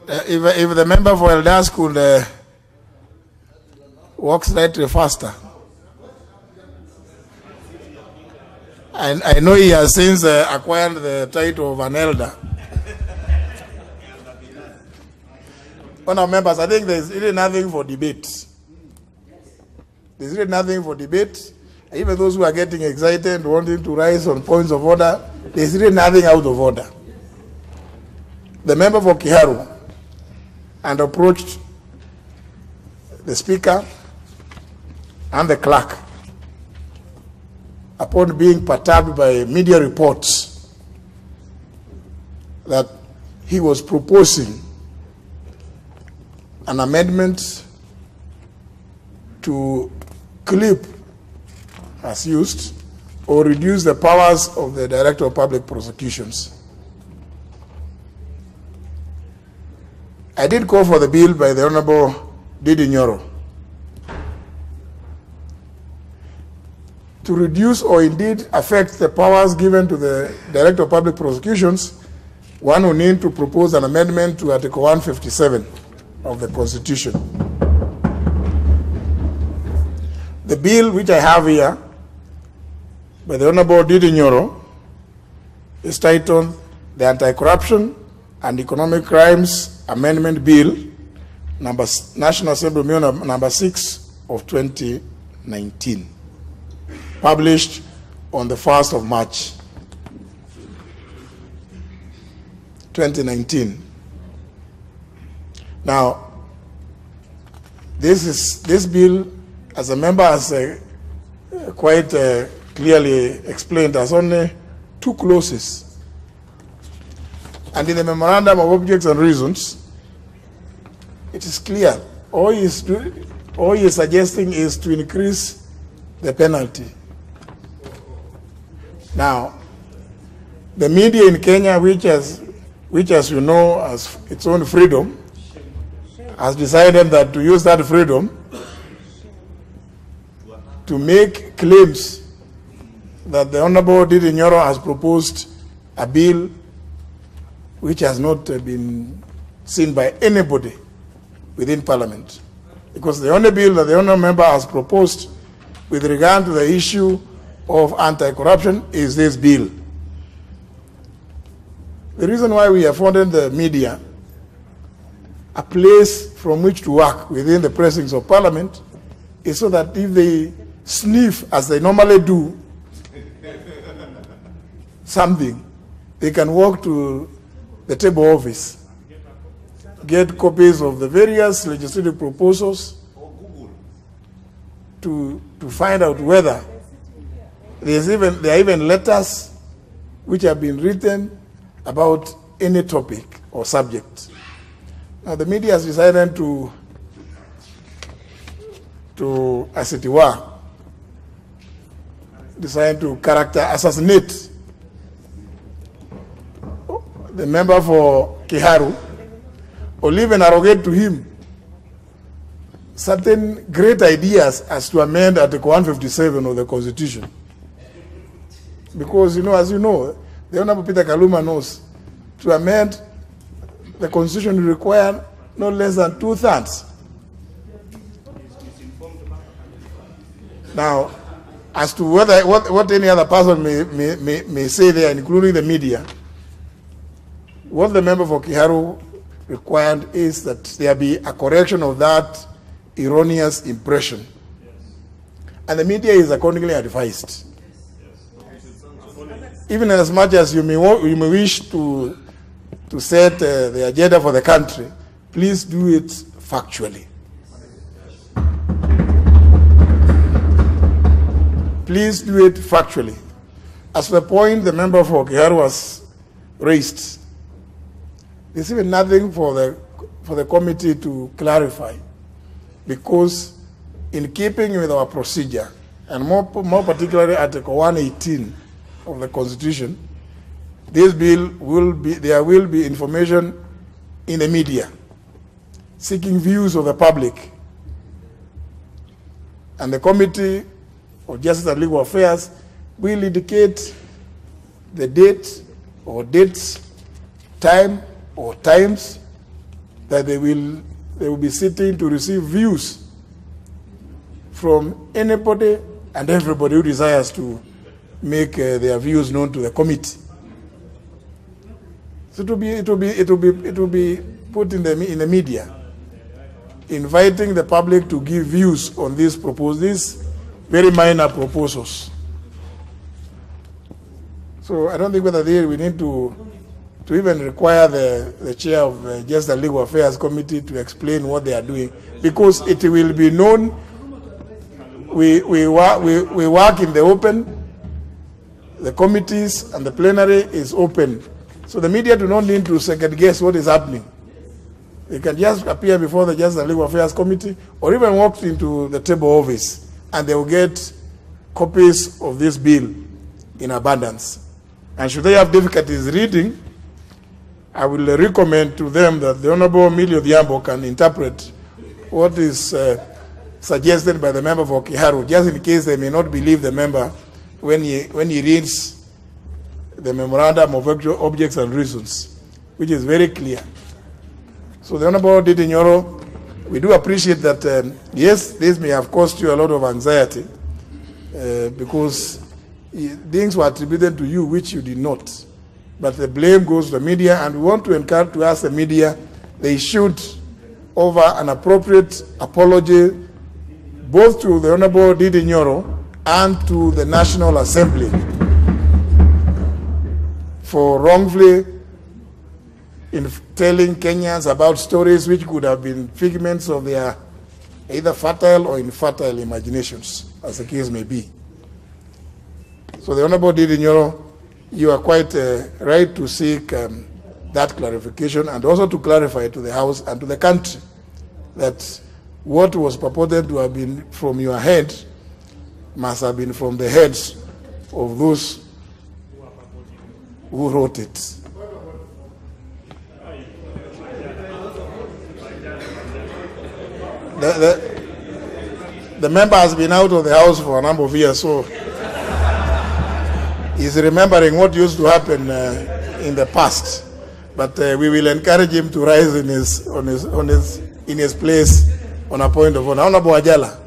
if the member for Eldas could walk slightly faster. I know he has since acquired the title of an elder. Honourable members, I think there's really nothing for debate. There's really nothing for debate. Even those who are getting excited, wanting to rise on points of order, there's really nothing out of order. The member for Kiharu and approached the speaker and the clerk upon being perturbed by media reports that he was proposing an amendment to clip, as used, or reduce the powers of the Director of Public Prosecutions. I did call for the bill by the Honorable Ndindi Nyoro to reduce or indeed affect the powers given to the Director of Public Prosecutions. One will need to propose an amendment to Article 157 of the Constitution. The bill which I have here by the Honorable Ndindi Nyoro is titled the Anti-Corruption and Economic Crimes Amendment Bill, National Assembly Bill number 6 of 2019, published on the 1st of March 2019. Now, this bill, as a member has quite clearly explained, has only 2 clauses. And in the Memorandum of Objects and Reasons, it is clear. All he is suggesting is to increase the penalty. Now, the media in Kenya, which as you know has its own freedom, has decided that to use that freedom to make claims that the Honorable Ndindi Nyoro has proposed a bill which has not been seen by anybody within Parliament. Because the only bill that the Honourable Member has proposed with regard to the issue of anti-corruption is this bill. The reason why we afforded the media a place from which to work within the precincts of Parliament is so that if they sniff, as they normally do, something, they can walk to the table office, get copies of the various legislative proposals to find out whether there are even letters which have been written about any topic or subject. Now the media has decided to as it were, decided to character assassinate the member for Kiharu, or even arrogate to him certain great ideas as to amend Article 157 of the Constitution. Because, as you know, the Honorable Peter Kaluma knows, to amend the Constitution require no less than 2/3. Now, as to what any other person may say there, including the media, what the member for Kiharu required is that there be a correction of that erroneous impression. And the media is accordingly advised. Even as much as you may wish to set the agenda for the country, please do it factually. Please do it factually. As the point the member for Kiharu has raised, there's even nothing for the committee to clarify, because in keeping with our procedure, and more particularly Article 118 of the Constitution, this bill there will be information in the media, seeking views of the public. And the Committee of Justice and Legal Affairs will indicate the date or dates, time or times that they will be sitting to receive views from anybody and everybody who desires to make their views known to the committee. So it will be put in the media, inviting the public to give views on these very minor proposals. So I don't think whether we need to even require the chair of just the Legal Affairs Committee to explain what they are doing, because it will be known. We work in the open. The committees and the plenary is open. So the media do not need to second guess what is happening. They can just appear before the Justice and Legal Affairs Committee or even walk into the table office and they will get copies of this bill in abundance. And should they have difficulties reading, I will recommend to them that the Honorable Emilio Diambo can interpret what is suggested by the member for Kiharu, just in case they may not believe the member when he reads the memorandum of objects and reasons, which is very clear. So the Honorable Ndindi Nyoro, we do appreciate that, yes, this may have caused you a lot of anxiety because things were attributed to you which you did not. But the blame goes to the media, and we want to ask the media they should offer an appropriate apology both to the Honorable Ndindi Nyoro and to the National Assembly for wrongfully telling Kenyans about stories which could have been figments of their either fertile or infertile imaginations, as the case may be. So the Honorable Ndindi Nyoro, you are quite right to seek that clarification, and also to clarify to the House and to the country that what was purported to have been from your head must have been from the heads of those who wrote it. The member has been out of the House for a number of years, so he's remembering what used to happen in the past. But we will encourage him to rise in his place on a point of honor. Honorable Ajala.